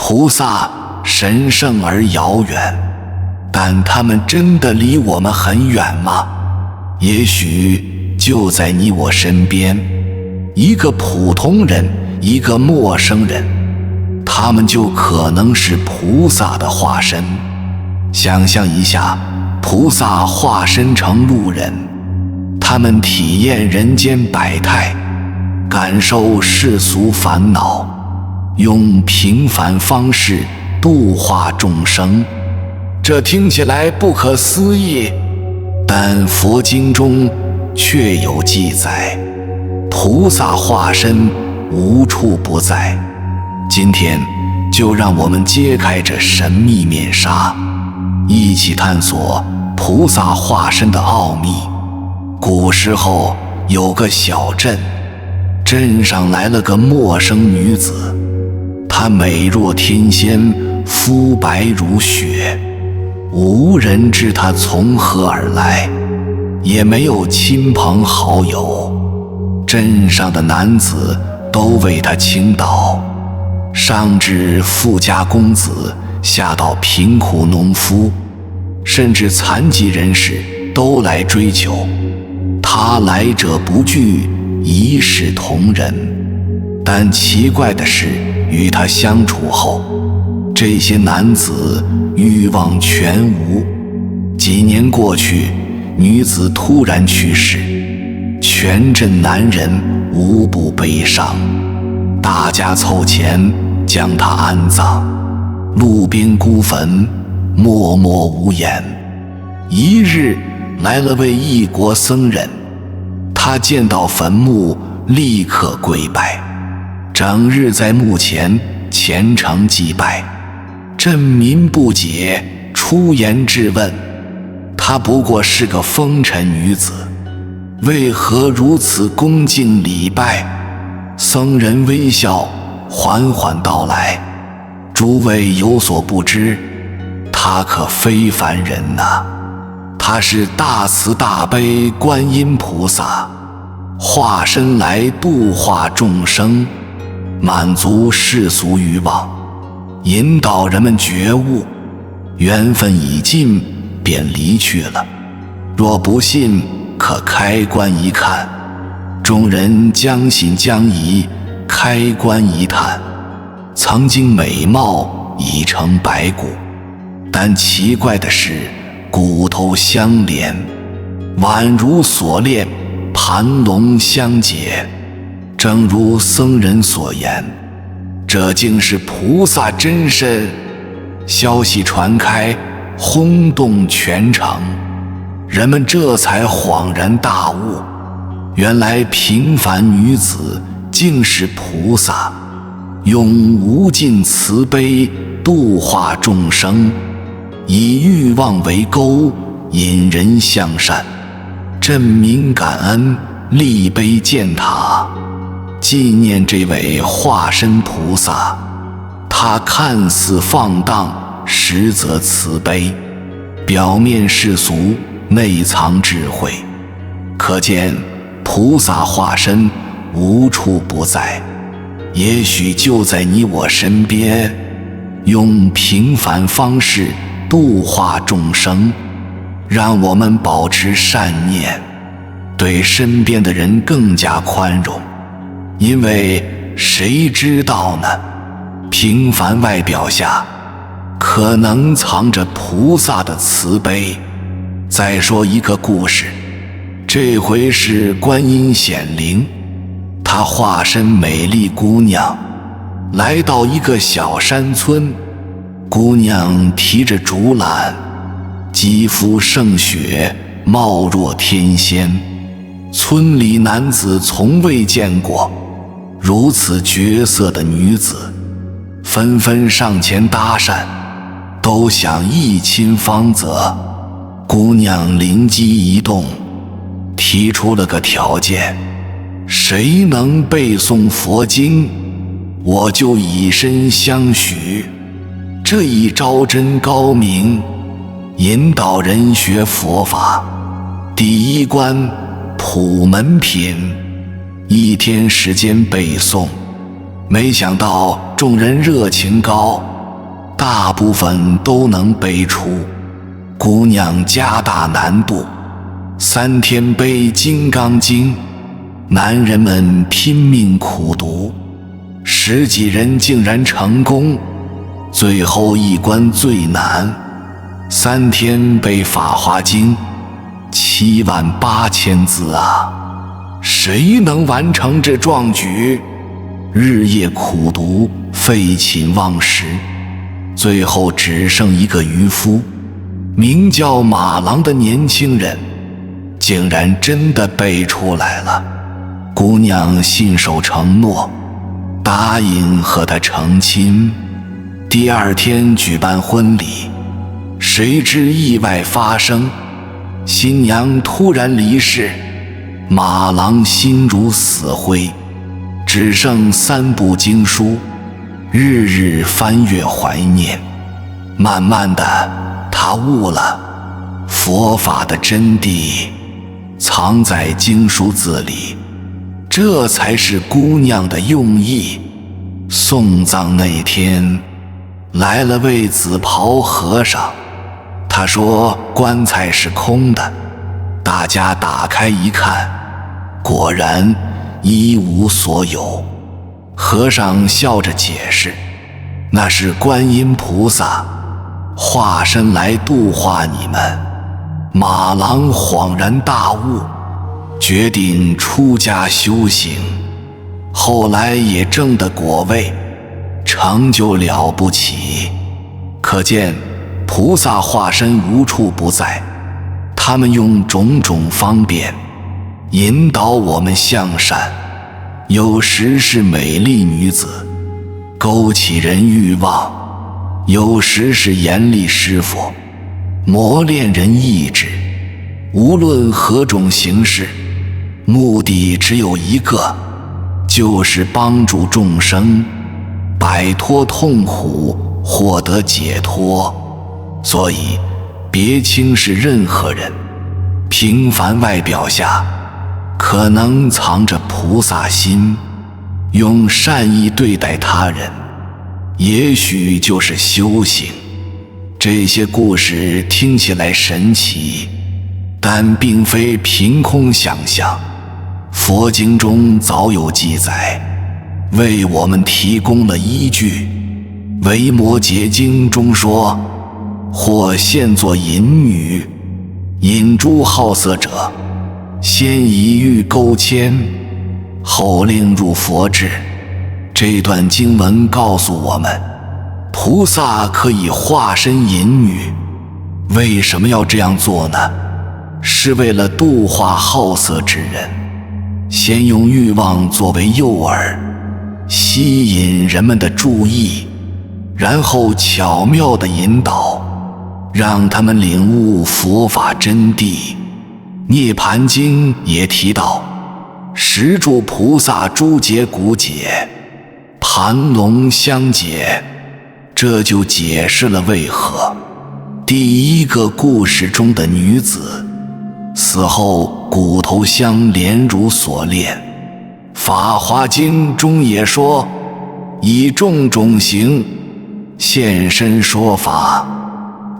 菩萨神圣而遥远，但他们真的离我们很远吗？也许就在你我身边，一个普通人，一个陌生人，他们就可能是菩萨的化身。想象一下，菩萨化身成路人，他们体验人间百态，感受世俗烦恼，用平凡方式度化众生。这听起来不可思议，但佛经中却有记载，菩萨化身无处不在。今天就让我们揭开这神秘面纱，一起探索菩萨化身的奥秘。古时候有个小镇，镇上来了个陌生女子，她美若天仙，肤白如雪，无人知她从何而来，也没有亲朋好友。镇上的男子都为她倾倒，上至富家公子，下到贫苦农夫，甚至残疾人士都来追求。他来者不拒，一视同仁。但奇怪的是，与他相处后，这些男子欲望全无。几年过去，女子突然去世，全镇男人无不悲伤，大家凑钱将她安葬。路边孤坟，默默无言。一日来了位异国僧人，他见到坟墓立刻跪拜，整日在墓前虔诚祭拜。镇民不解，出言质问，她不过是个风尘女子，为何如此恭敬礼拜？僧人微笑，缓缓道来，诸位有所不知，她可非凡人呐，她是大慈大悲观音菩萨，化身来度化众生，满足世俗欲望，引导人们觉悟。缘分已尽，便离去了。若不信，可开棺一看。众人将信将疑，开棺一探，曾经美貌已成白骨，但奇怪的是，骨头相连，宛如锁链，盘龙相结。正如僧人所言，这竟是菩萨真身。消息传开，轰动全城，人们这才恍然大悟，原来平凡女子竟是菩萨，用无尽慈悲度化众生，以欲望为钩，引人向善。镇民感恩，立碑建塔，纪念这位化身菩萨。他看似放荡，实则慈悲，表面世俗，内藏智慧。可见菩萨化身无处不在，也许就在你我身边，用平凡方式度化众生。让我们保持善念，对身边的人更加宽容，因为谁知道呢？平凡外表下，可能藏着菩萨的慈悲。再说一个故事，这回是观音显灵，她化身美丽姑娘，来到一个小山村。姑娘提着竹篮，肌肤胜雪，貌若天仙。村里男子从未见过如此绝色的女子，纷纷上前搭讪，都想一亲芳泽。姑娘灵机一动，提出了个条件，谁能背诵佛经，我就以身相许。这一招真高明，引导人学佛法。第一关普门品，1天时间背诵。没想到众人热情高，大部分都能背出。姑娘家大难度，3天背《金刚经》，男人们拼命苦读，10几人竟然成功。最后一关最难，3天背《法华经》，78000字啊！谁能完成这壮举？日夜苦读，废寝忘食，最后只剩一个渔夫，名叫马郎的年轻人，竟然真的背出来了。姑娘信守承诺，答应和他成亲。第2天举办婚礼，谁知意外发生，新娘突然离世，马郎心如死灰，只剩3部经书，日日翻阅怀念。慢慢的，他悟了，佛法的真谛藏在经书字里，这才是姑娘的用意。送葬那天，来了位紫袍和尚，他说棺材是空的，大家打开一看，果然一无所有。和尚笑着解释，那是观音菩萨化身来度化你们。马郎恍然大悟，决定出家修行，后来也证得果位，成就了不起。可见菩萨化身无处不在，他们用种种方便引导我们向善，有时是美丽女子勾起人欲望，有时是严厉师傅磨练人意志。无论何种形式，目的只有一个，就是帮助众生摆脱痛苦，获得解脱。所以别轻视任何人，平凡外表下可能藏着菩萨心，用善意对待他人，也许就是修行。这些故事听起来神奇，但并非凭空想象，佛经中早有记载，为我们提供了依据。维摩诘经中说，或现作淫女，引诸好色者，先以欲勾牵，后令入佛智。这段经文告诉我们，菩萨可以化身淫女。为什么要这样做呢？是为了度化好色之人，先用欲望作为诱饵，吸引人们的注意，然后巧妙地引导，让他们领悟佛法真谛。涅盘经也提到，十住菩萨诸劫骨解，盘龙相解，这就解释了为何第一个故事中的女子死后骨头相连如锁链。法华经中也说，以种种形现身说法，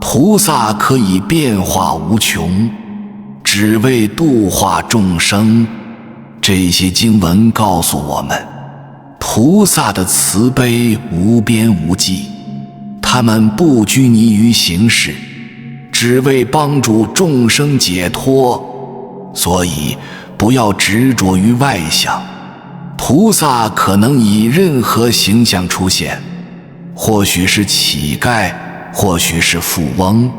菩萨可以变化无穷，只为度化众生。这些经文告诉我们，菩萨的慈悲无边无际，他们不拘泥于形式，只为帮助众生解脱。所以不要执着于外相，菩萨可能以任何形象出现，或许是乞丐，或许是富翁，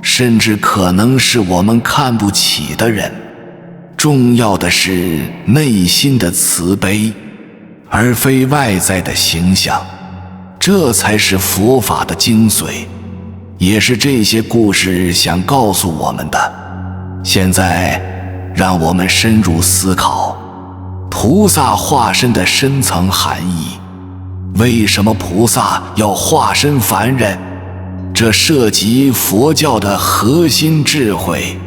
甚至可能是我们看不起的人。重要的是内心的慈悲，而非外在的形象，这才是佛法的精髓，也是这些故事想告诉我们的。现在让我们深入思考菩萨化身的深层含义。为什么菩萨要化身凡人？这涉及佛教的核心智慧。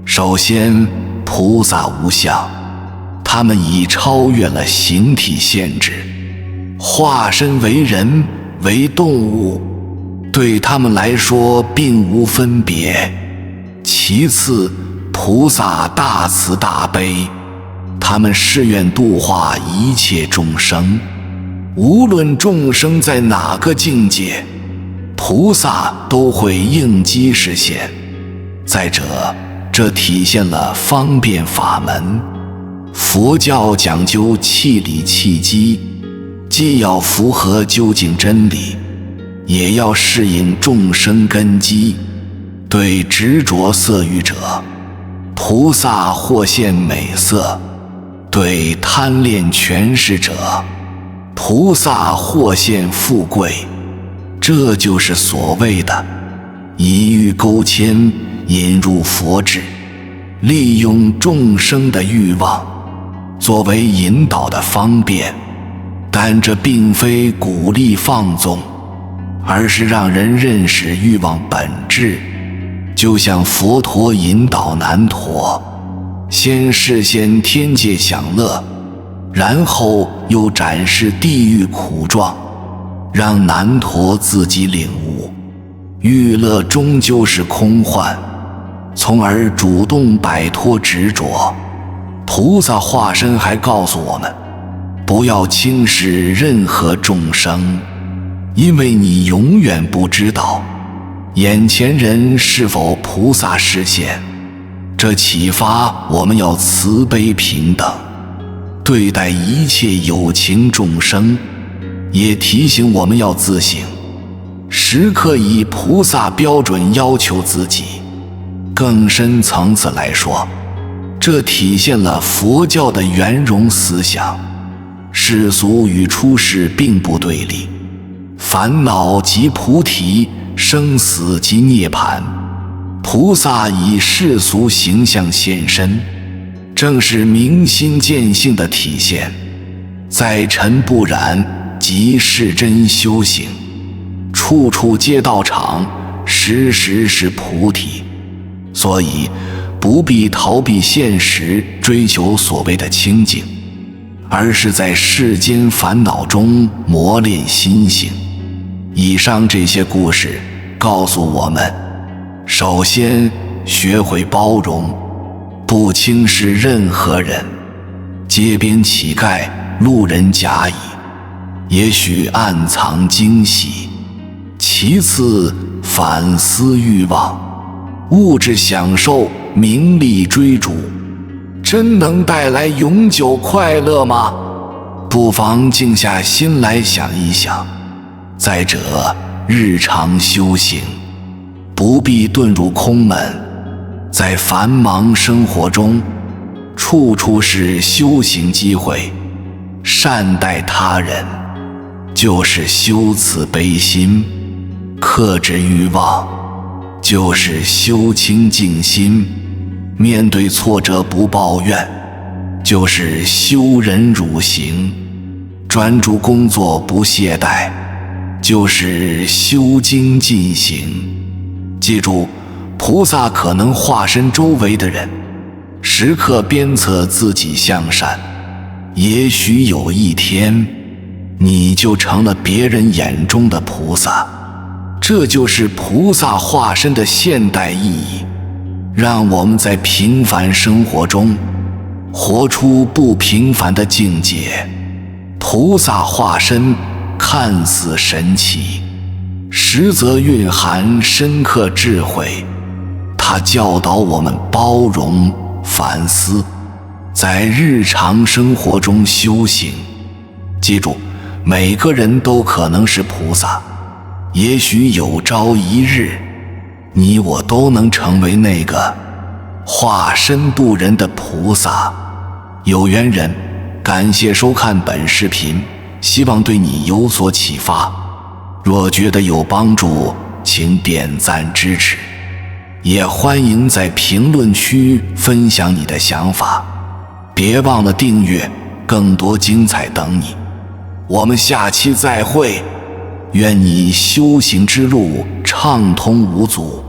首先，菩萨无相，他们已超越了形体限制，化身为人，为动物，对他们来说并无分别。其次，菩萨大慈大悲，他们誓愿度化一切众生，无论众生在哪个境界，菩萨都会应机实现。再者，这体现了方便法门。佛教讲究契理契机，既要符合究竟真理，也要适应众生根基。对执着色欲者，菩萨或现美色；对贪恋权势者，菩萨或现富贵。这就是所谓的一欲钩牵，引入佛智，利用众生的欲望作为引导的方便。但这并非鼓励放纵，而是让人认识欲望本质。就像佛陀引导难陀，先示现天界享乐，然后又展示地狱苦状，让难陀自己领悟欲乐终究是空幻，从而主动摆脱执着。菩萨化身还告诉我们，不要轻视任何众生，因为你永远不知道眼前人是否菩萨示现。这启发我们要慈悲平等对待一切有情众生，也提醒我们要自省，时刻以菩萨标准要求自己。更深层次来说，这体现了佛教的圆融思想。世俗与出世并不对立，烦恼即菩提，生死即涅槃。菩萨以世俗形象现身，正是明心见性的体现。在尘不染即是真修行，处处皆道场，时时是菩提。所以不必逃避现实，追求所谓的清净，而是在世间烦恼中磨练心性。以上这些故事告诉我们，首先学会包容，不轻视任何人。街边乞丐、路人甲乙，也许暗藏惊喜。其次，反思欲望，物质享受、名利追逐，真能带来永久快乐吗？不妨静下心来想一想。再者，日常修行，不必遁入空门，在繁忙生活中，处处是修行机会。善待他人，就是修慈悲心；克制欲望，就是修清净心；面对挫折不抱怨，就是修忍辱行；专注工作不懈怠，就是修精进行。记住，菩萨可能化身周围的人，时刻鞭策自己向善。也许有一天，你就成了别人眼中的菩萨。这就是菩萨化身的现代意义。让我们在平凡生活中活出不平凡的境界。菩萨化身看似神奇，实则蕴含深刻智慧。它教导我们包容、反思，在日常生活中修行。记住，每个人都可能是菩萨，也许有朝一日，你我都能成为那个化身渡人的菩萨。有缘人，感谢收看本视频，希望对你有所启发。若觉得有帮助，请点赞支持，也欢迎在评论区分享你的想法。别忘了订阅，更多精彩等你。我们下期再会，愿你修行之路畅通无阻。